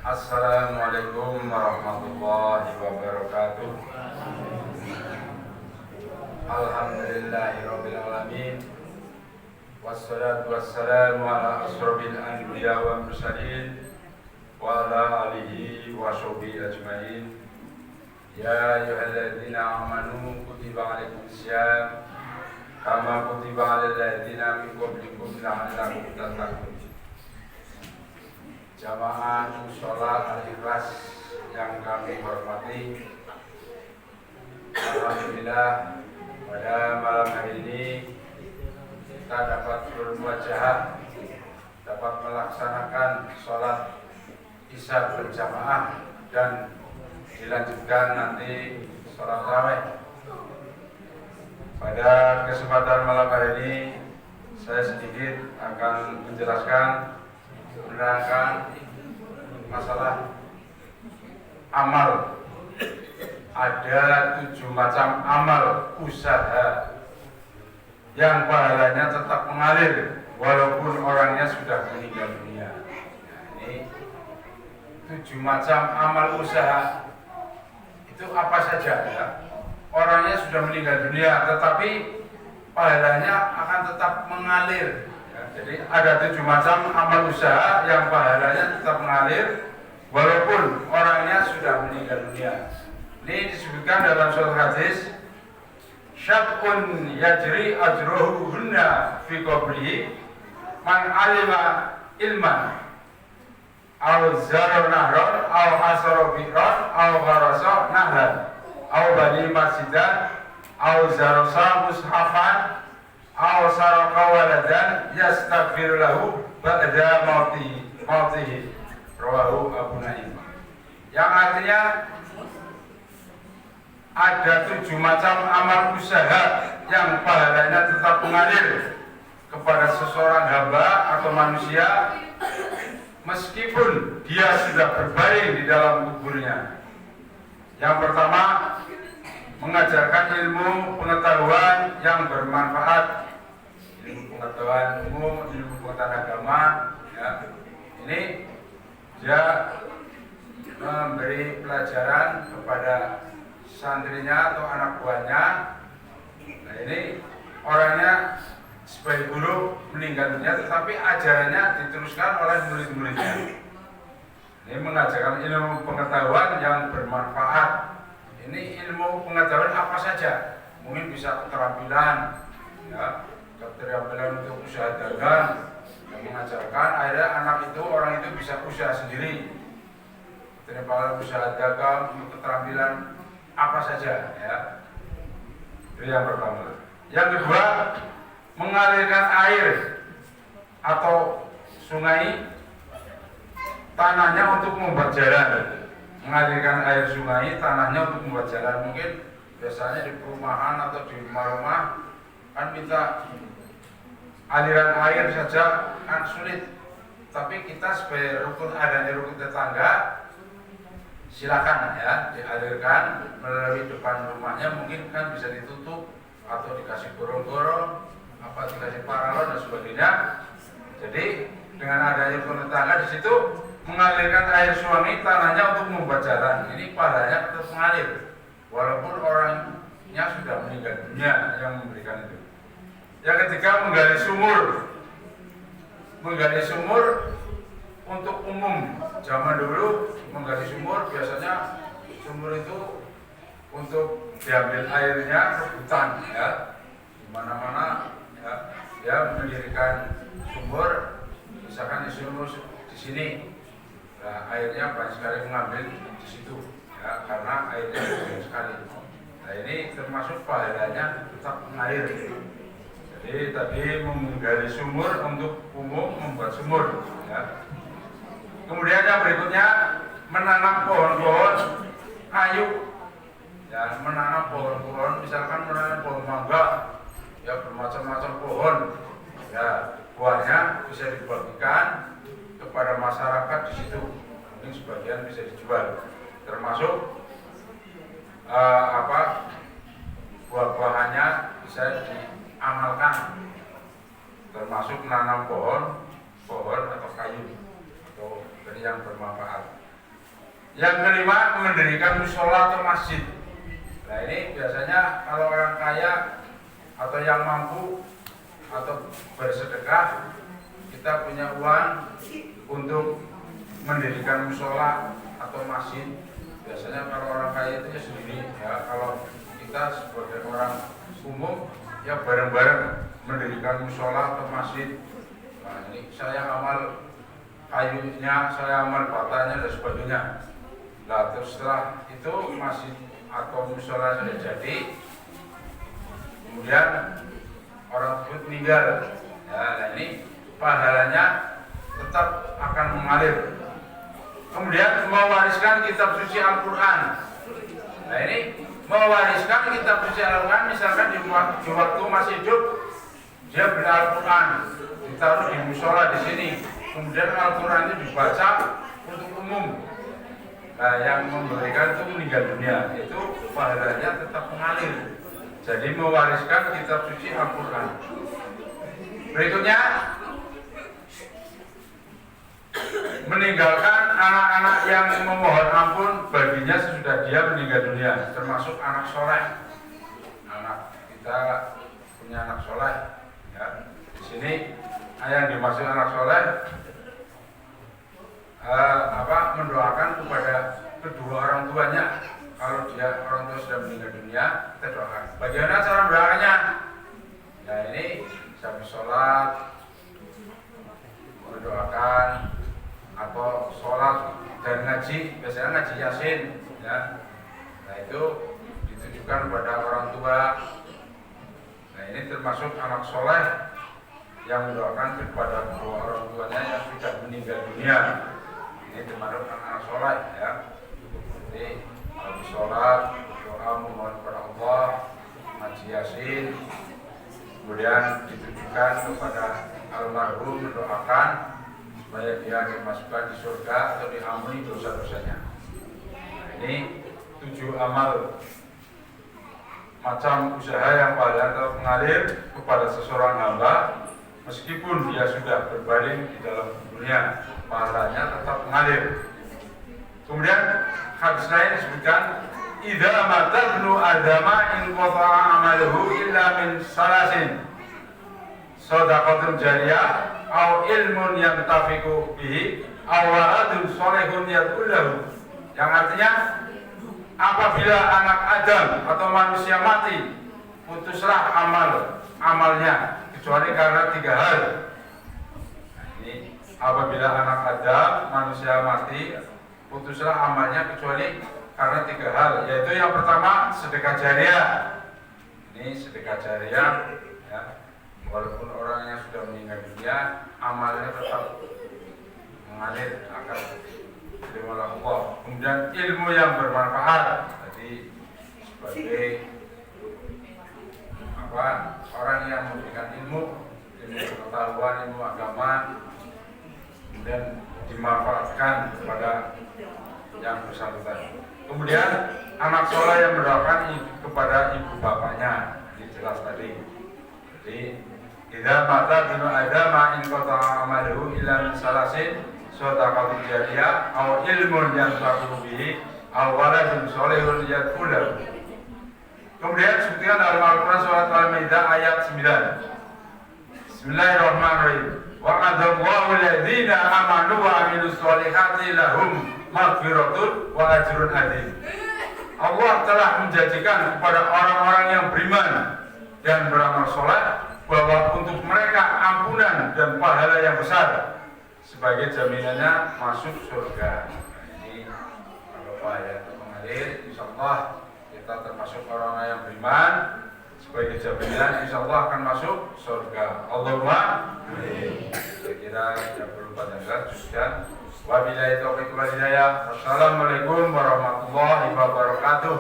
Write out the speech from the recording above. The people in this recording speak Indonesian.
Assalamualaikum warahmatullahi wabarakatuh. Alhamdulillahirabbil alamin. Wassalatu wassalamu ala asrofil anbiya wal mursalin wa ala alihi wa sahbihi ajmain. Ya ayyuhalladzina amanu kutiba alaikumus syiyam kama kutiba alal ladzina min qablikum la'allakum tattaqun. Jamaah sholat al-ikhlas yang kami hormati, alhamdulillah pada malam hari ini kita dapat bermuajahah, dapat melaksanakan sholat isya berjamaah dan dilanjutkan nanti sholat tarawih. Pada kesempatan malam hari ini saya sedikit akan menjelaskan, menerangkan masalah amal. Ada 7 macam amal usaha yang pahalanya tetap mengalir walaupun orangnya sudah meninggal dunia. Nah, ini 7 macam amal usaha itu apa saja ya? Orangnya sudah meninggal dunia tetapi pahalanya akan tetap mengalir. Jadi ada 7 macam amal usaha yang pahalanya tetap mengalir walaupun orangnya sudah meninggal dunia. Ini disebutkan dalam suatu hadis, syab'un yajri ajruhunna fi qabrihi man alima ilman aw zara nahran aw asara bi'ran aw gharasa nahran aw bani masjidan aw zarasa mushafan aw saraka waladan yastaghfir lahu ba'da mautihi rawahu Abu Naim. Yang artinya ada 7 macam amal usaha yang pahalanya tetap mengalir kepada seseorang hamba atau manusia meskipun dia sudah berbaring di dalam kuburnya. Yang pertama, mengajarkan ilmu pengetahuan yang bermanfaat, ilmu pengetahuan umum, ilmu pengetahuan agama. Ya. Ini dia memberi pelajaran kepada santrinya atau anak buahnya. Nah, ini orangnya sebagai guru meninggal dunia tetapi ajarannya diteruskan oleh murid-muridnya. Ini mengajarkan ilmu pengetahuan yang bermanfaat. Ini ilmu pengetahuan apa saja, mungkin bisa keterampilan, ya, keterampilan untuk usaha dagang, yang mengajarkan akhirnya anak itu, orang itu bisa usaha sendiri, keterampilan usaha dagang, keterampilan apa saja, ya. Itu yang pertama. Yang kedua, mengalirkan air atau sungai tanahnya untuk membuat jalan. Mengalirkan air sungai tanahnya untuk membuat jalan. Mungkin biasanya di perumahan atau di rumah-rumah kan minta aliran air saja kan sulit. Tapi kita sebagai rukun, adanya rukun tetangga, silakan ya dialirkan melalui depan rumahnya, mungkin kan bisa ditutup atau dikasih gorong-gorong, apa dikasih paralon dan sebagainya. Jadi dengan adanya rukun tetangga di situ mengalirkan air sungai tanahnya untuk membuat jalan, ini pahalanya tetap mengalir walaupun orangnya sudah meninggal dunia yang memberikan itu. Yang ketiga, menggali sumur. Menggali sumur untuk umum. Zaman dulu menggali sumur biasanya sumur itu untuk diambil airnya rebutan, ya. Di mana-mana ya, dia mendirikan sumur, misalkan di sumur di sini. Nah, airnya banyak sekali mengambil di situ, ya, karena airnya banyak sekali. Nah, ini termasuk pahalanya tetap mengalir. Jadi tadi menggali sumur untuk umum, membuat sumur, ya. Kemudian yang berikutnya, menanam pohon-pohon kayu, ya, menanam pohon-pohon, misalkan menanam pohon mangga, ya, bermacam-macam pohon, ya, buahnya bisa dibagikan kepada masyarakat di situ, mungkin sebagian bisa dijual, termasuk buah-buahannya bisa diamalkan, termasuk menanam pohon atau kayu atau yang bermanfaat. Yang kelima, mendirikan musola atau masjid. Nah ini biasanya kalau orang kaya atau yang mampu atau bersedekah, kita punya uang untuk mendirikan musola atau masjid. Biasanya kalau orang kaya itu ya sendiri, ya kalau kita sebagai orang umum ya bareng-bareng mendirikan musola atau masjid. Nah ini saya amal kayunya, saya amal batanya dan sebagainya. Nah terus setelah itu masjid atau musola sudah jadi, kemudian orang tersebut meninggal. Ya, nah ini pahalanya tetap akan mengalir. Kemudian mewariskan kitab suci Al-Quran. Nah ini mewariskan kitab suci Al-Quran, misalkan di waktu masih hidup dia beli Al-Quran, ditaruh di musola di sini, kemudian Al-Quran itu dibaca untuk umum. Nah yang memberikan itu meninggal dunia, itu pahalanya tetap mengalir. Jadi mewariskan kitab suci Al-Quran. Berikutnya, meninggalkan anak-anak yang memohon ampun baginya sesudah dia meninggal dunia, termasuk anak soleh. Anak kita punya anak soleh, ya. Di sini yang dimaksud anak soleh, mendoakan kepada kedua orang tuanya. Kalau dia orang tua sudah meninggal dunia, kita doakan. Bagaimana cara mendoakannya? Nah ini sambil sholat mendoakan, atau sholat dan ngaji, biasanya ngaji Yasin, ya. Nah itu ditujukan kepada orang tua. Nah ini termasuk anak soleh yang mendoakan kepada kedua orang tuanya yang sudah meninggal dunia. Ini termasuk anak soleh, ya. Jadi habis sholat doa memohon kepada Allah, ngaji Yasin, kemudian ditujukan kepada almarhum, mendoakan supaya dia dimasukkan di surga atau diampuni dosa-dosanya. Nah, ini 7 amal macam usaha yang paling atau mengalir kepada seseorang hamba meskipun dia sudah berbaring di dalam dunia, pahalanya tetap mengalir. Kemudian hadis lain disebutkan, idza mata ibnu adama in qata'a amaluhu illa min salasin, shadaqatun jariyah aw ilmun yantafiqu bihi aw waladun shalihun yad'ulahu. Yang artinya, apabila anak Adam atau manusia mati, putuslah amalnya kecuali karena 3 hal. Nah, ini apabila anak Adam manusia mati, putuslah amalnya kecuali karena 3 hal, yaitu yang pertama sedekah jariah. Ini sedekah jariah, ya. Walaupun orangnya sudah meninggal dunia, amalnya tetap mengalir, akan diterima oleh Allah. Kemudian ilmu yang bermanfaat, jadi sebagai orang yang memberikan ilmu pengetahuan, ilmu agama, kemudian dimanfaatkan kepada yang bersangkutan. Kemudian anak soleh yang mendoakan kepada ibu bapaknya, ini jelas tadi. Jadi idza mata ibnu adama in qata'a amaluhu illa min salasin, shadaqatun jariyah aw ilmun yantafi'u bihi aw waladun shalihun yad'ulahu. Kemudian sebutkan dalam Al-Quran surat Al-Maidah ayat 9. Bismillahirrahmanirrahim. Wa qadallahu alladziina amanu wa 'amilus shalihati lahum maghfiratun wa ajrun 'adzim. Allah telah menjanjikan kepada orang-orang yang beriman dan beramal soleh bahwa untuk mereka ampunan dan pahala yang besar sebagai jaminannya masuk surga. Ini kalau pahala itu mengalir, insyaallah kita termasuk orang yang beriman, sebagai jaminan insyaallah akan masuk surga. Allahumma amin. Saya kira tidak perlu panjang cukup. Wabillahi taufiq wal hidayah. Wassalamualaikum warahmatullahi wabarakatuh.